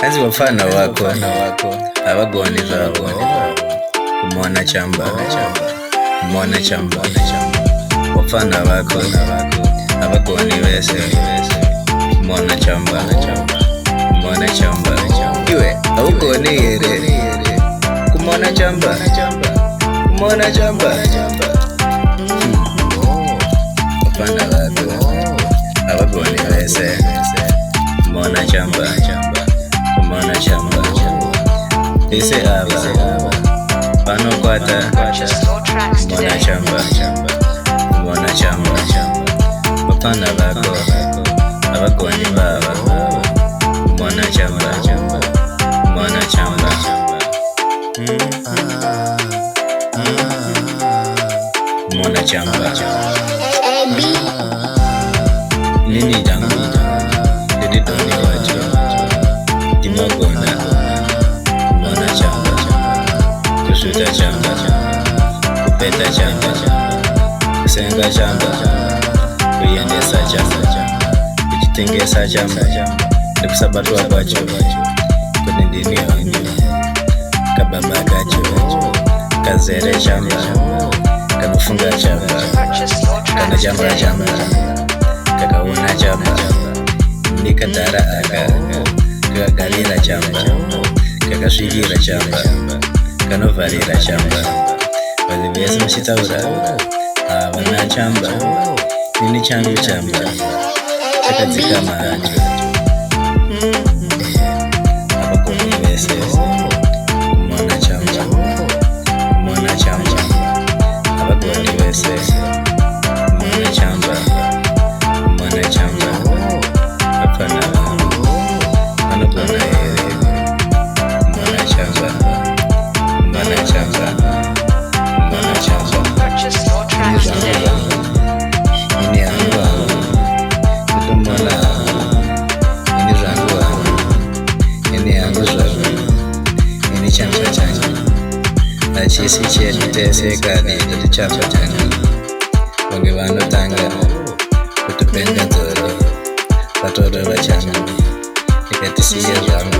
Kazi wafana wako abagoni zabo kumwana chamba wafana wako abagoni wese kumwana chamba iwe awugoni yere kumwana chamba wafana wako abagoni wese kumwana chamba ise aba bano kwata kumwana chamba bapana bako abagoni baba kumwana chamba nini jangu didi doni wacho dimogona kumwana chamba kushuta chamba kupenda chamba kusenga chamba kuyendesa chamba kujitengesa chamba nikusabatwa kwacho kunindini wanyu kababa kacho kazere chamba kanufunga chamba kana chamba kakauna chamba nikandara aka kakagalira chamba kakasvikira chamba kanovharira chamba vanhu vese muchitaura havana chamba ini changu chamba chakadzika macho abagoni vese kumwana chamba abagoni vese kumwana chamba apana vanogona here kumwana chamba ini hangu kutomona ini zvangu ini hangu zvangu ini chamba changu hachisi chedu tese kani kuti chamba changu vange vanotanga kutipenda dzoro vatorora changu ikatisiye zvangu